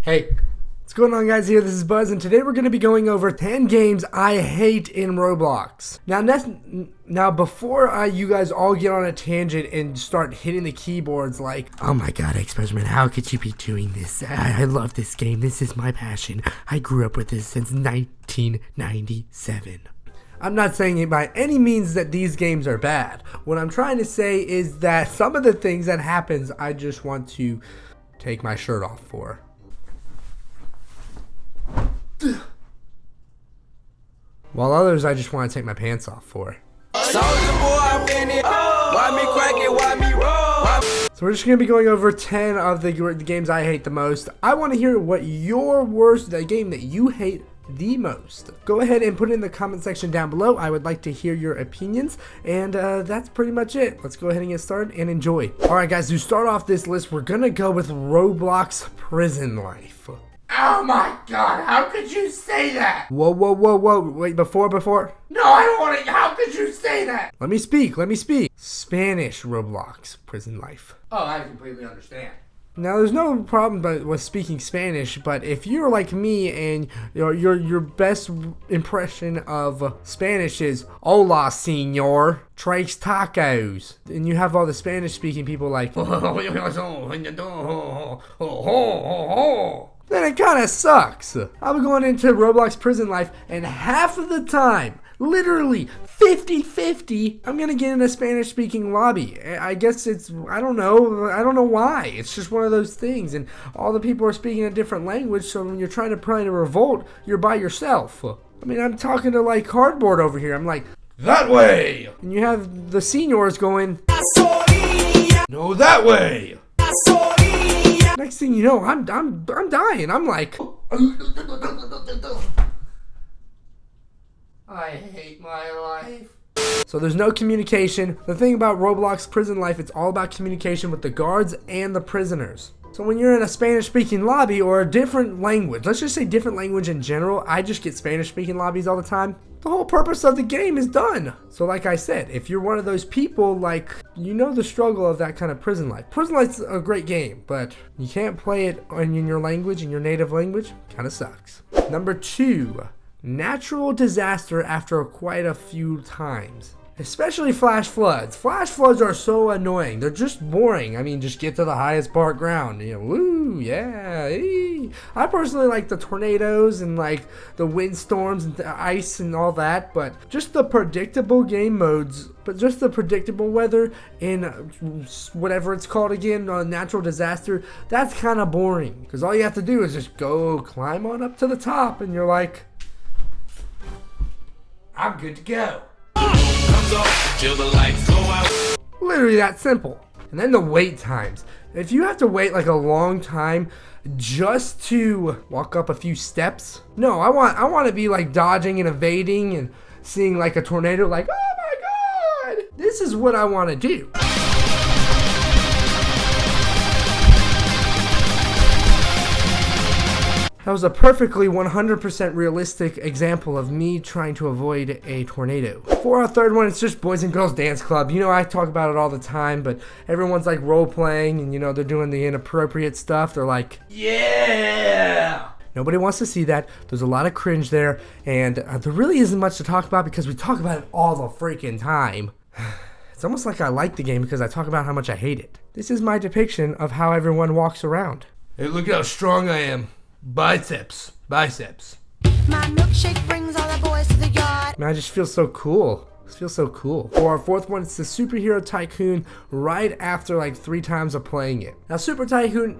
Hey, what's going on, guys? Here, this is Buzz, and today we're going to be going over 10 games I hate in Roblox. Now before you guys all get on a tangent and start hitting the keyboards like, oh my god, xBuzzerman, how could you be doing this? I love this game. This is my passion. I grew up with this since 1997. I'm not saying it by any means that these games are bad. What I'm trying to say is that some of the things that happens, I just want to take my shirt off for. While others I just want to take my pants off for. So we're just going to be going over 10 of the games I hate the most. I want to hear what your the game that you hate the most. Go ahead and put it in the comment section down below. I would like to hear your opinions, and that's pretty much it. Let's go ahead and get started and enjoy. Alright guys, to start off this list, we're going to go with Roblox Prison Life. Oh my god, how could you say that? Whoa, wait, before? No, I don't want to, how could you say that? Let me speak. Spanish Roblox Prison Life. Oh, I completely understand. Now, there's no problem with speaking Spanish, but if you're like me and your best impression of Spanish is "Hola, señor, tres tacos," and you have all the Spanish-speaking people like, then it kind of sucks. I'm going into Roblox Prison Life, and half of the time, literally 50-50, I'm gonna get in a Spanish-speaking lobby. I guess I don't know why. It's just one of those things, and all the people are speaking a different language, so when you're trying to plan a revolt, you're by yourself. I mean, I'm talking to like cardboard over here. I'm like, that way! And you have the seniors going, no, that way! Next thing you know, I'm dying. I'm like, I hate my life. So there's no communication. The thing about Roblox Prison Life, it's all about communication with the guards and the prisoners. So when you're in a Spanish-speaking lobby or a different language, let's just say different language in general, I just get Spanish-speaking lobbies all the time. The whole purpose of the game is done. So like I said, if you're one of those people, like, you know the struggle of that kind of prison life. Prison life's a great game, but you can't play it in your language, in your native language. Kind of sucks. Number 2, natural disaster after quite a few times. Especially flash floods. Flash floods are so annoying. They're just boring. I mean, just get to the highest part ground. You know, woo, yeah. Ee. I personally like the tornadoes and like the windstorms and the ice and all that, but just the predictable game modes, but just the predictable weather in whatever it's called again, natural disaster, that's kind of boring. Because all you have to do is just go climb on up to the top and you're like, I'm good to go. Literally that simple. And then the wait times. If you have to wait like a long time just to walk up a few steps, no, I want to be like dodging and evading and seeing like a tornado like, oh my god, this is what I want to do. That was a perfectly 100% realistic example of me trying to avoid a tornado. For our third one, it's just Boys and Girls Dance Club. You know, I talk about it all the time, but everyone's like role-playing and, you know, they're doing the inappropriate stuff. They're like, yeah! Nobody wants to see that. There's a lot of cringe there, and there really isn't much to talk about because we talk about it all the freaking time. It's almost like I like the game because I talk about how much I hate it. This is my depiction of how everyone walks around. Hey, look how strong I am. Biceps. My milkshake brings all the boys to the yard. Man, I just feel so cool. This feels so cool. For our fourth one, it's the Superhero Tycoon right after like 3 times of playing it. Now Superhero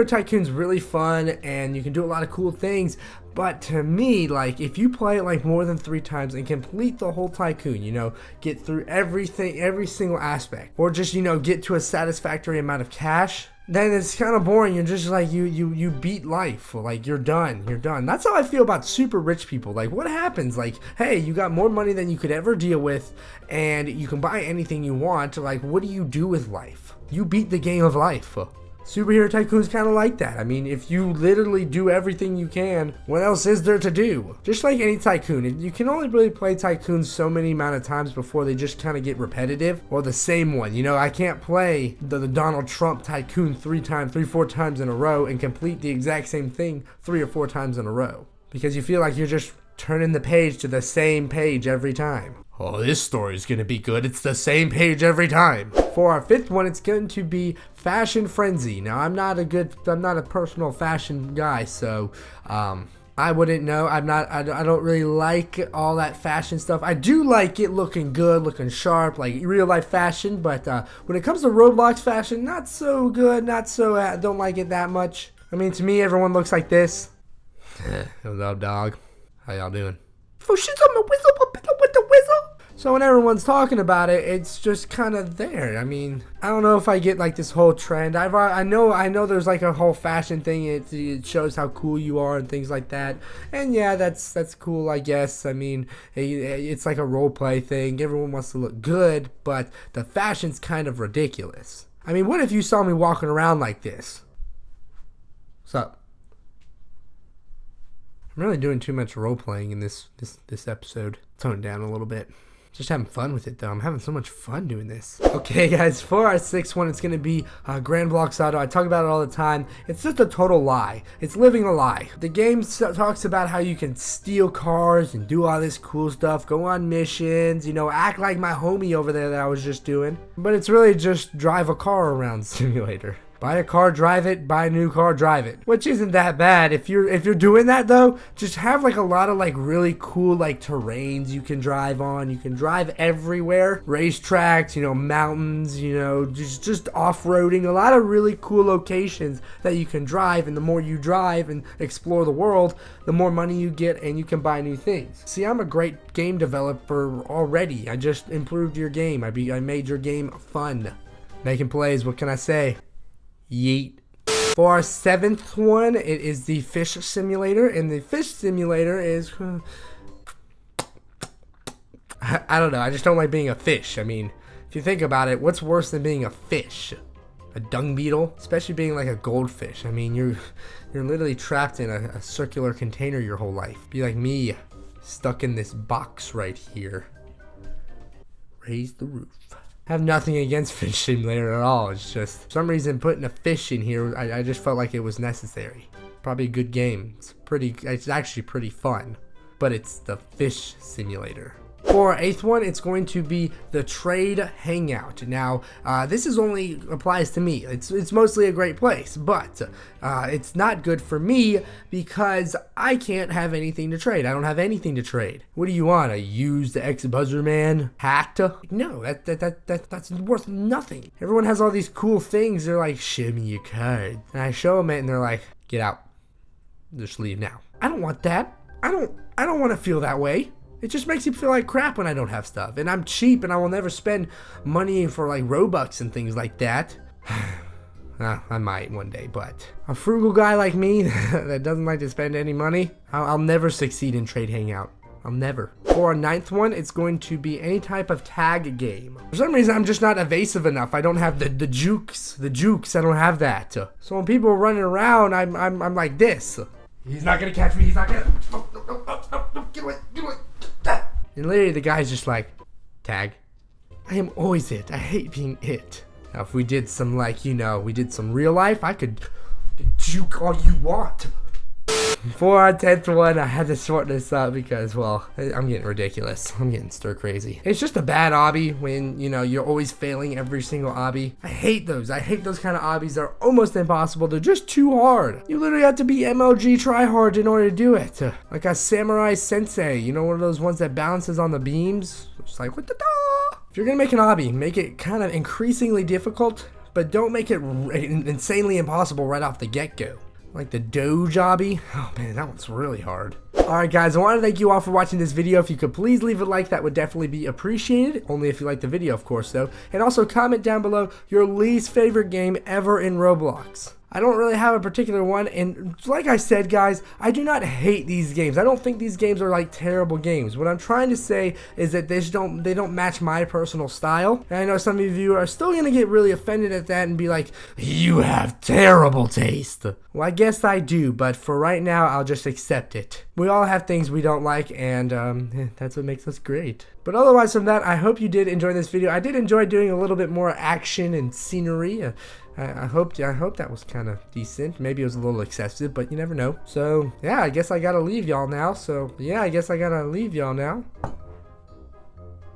Tycoon's really fun and you can do a lot of cool things, but to me, like, if you play it like more than 3 times and complete the whole tycoon, you know, get through everything, every single aspect, or just, you know, get to a satisfactory amount of cash, then it's kind of boring. You're just like, you beat life. Like, you're done. That's how I feel about super rich people. Like, what happens? Like, hey, you got more money than you could ever deal with, and you can buy anything you want. Like, what do you do with life? You beat the game of life. Superhero Tycoon's kind of like that. I mean, if you literally do everything you can, what else is there to do? Just like any tycoon, you can only really play tycoons so many amount of times before they just kind of get repetitive, or the same one. You know, I can't play the Donald Trump tycoon 3, 4 times in a row and complete the exact same thing 3 or 4 times in a row, because you feel like you're just turning the page to the same page every time. Oh, this story's gonna be good. It's the same page every time. For our 5th one, it's going to be Fashion Frenzy. Now, I'm not a personal fashion guy, so I wouldn't know. I don't really like all that fashion stuff. I do like it looking good, looking sharp, like real life fashion, but when it comes to Roblox fashion, not so good, don't like it that much. I mean, to me, everyone looks like this. What's up, dog? How y'all doing? Oh, she's on the whistle, with the whistle. So when everyone's talking about it, it's just kind of there. I mean, I don't know if I get like this whole trend. I know there's like a whole fashion thing. It shows how cool you are and things like that. And yeah, that's cool, I guess. I mean, it's like a role play thing. Everyone wants to look good, but the fashion's kind of ridiculous. I mean, what if you saw me walking around like this? What's up? I'm really doing too much role playing in this episode. Tone it down a little bit. Just having fun with it though. I'm having so much fun doing this. Okay guys, for our 6th one, it's going to be Grand Blox Auto. I talk about it all the time. It's just a total lie. It's living a lie. The game talks about how you can steal cars and do all this cool stuff, go on missions, you know, act like my homie over there that I was just doing. But it's really just drive a car around simulator. Buy a car, drive it. Buy a new car, drive it. Which isn't that bad. If you're doing that though, just have like a lot of like really cool like terrains you can drive on. You can drive everywhere. Racetracks, you know, mountains, you know, just off-roading. A lot of really cool locations that you can drive, and the more you drive and explore the world, the more money you get and you can buy new things. See, I'm a great game developer already. I just improved your game. I made your game fun. Making plays, what can I say? Yeet. For our 7th one, it is the Fish Simulator, and the Fish Simulator is I don't know, I just don't like being a fish. I mean, if you think about it, what's worse than being a fish? A dung beetle? Especially being like a goldfish. I mean, you're literally trapped in a circular container your whole life. Be like me, stuck in this box right here. Raise the roof. I have nothing against Fish Simulator at all. It's just, for some reason, putting a fish in here, I just felt like it was necessary. Probably a good game. It's actually pretty fun. But it's the Fish Simulator. For our 8th one, it's going to be the Trade Hangout. Now, this is only applies to me. It's mostly a great place, but it's not good for me because I can't have anything to trade. I don't have anything to trade. What do you want? A used xBuzzerman hat? No, that's worth nothing. Everyone has all these cool things. They're like, show me your card, and I show them it, and they're like, get out. Just leave now. I don't want that. I don't want to feel that way. It just makes you feel like crap when I don't have stuff. And I'm cheap and I will never spend money for like Robux and things like that. I might one day, but a frugal guy like me that doesn't like to spend any money, I'll never succeed in Trade Hangout. I'll never. For our 9th one, it's going to be any type of tag game. For some reason, I'm just not evasive enough. I don't have the jukes. I don't have that. So when people are running around, I'm like this. He's not gonna catch me. He's not gonna. No, get away. And literally the guy's just like, tag. I am always it. I hate being it. Now if we did some like, you know, we did some real life, I could juke all you want. For our 10th one, I had to sort this up because, well, I'm getting ridiculous. I'm getting stir crazy. It's just a bad obby when, you know, you're always failing every single obby. I hate those. I hate those kind of obbies. They're almost impossible. They're just too hard. You literally have to be MLG tryhard in order to do it. Like a samurai sensei, you know, one of those ones that balances on the beams. It's like, what the da? If you're gonna make an obby, make it kind of increasingly difficult, but don't make it insanely impossible right off the get-go. Like the Doge obby. Oh man, that one's really hard. Alright guys, I want to thank you all for watching this video. If you could please leave a like, that would definitely be appreciated. Only if you like the video, of course, though. And also comment down below your least favorite game ever in Roblox. I don't really have a particular one, and like I said, guys, I do not hate these games. I don't think these games are like terrible games. What I'm trying to say is that they don't match my personal style. And I know some of you are still gonna get really offended at that and be like, you have terrible taste. Well, I guess I do, but for right now, I'll just accept it. We all have things we don't like, and that's what makes us great. But otherwise from that, I hope you did enjoy this video. I did enjoy doing a little bit more action and scenery. I hope that was kind of decent. Maybe it was a little excessive, but you never know. So yeah, I guess I gotta leave y'all now.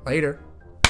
Later.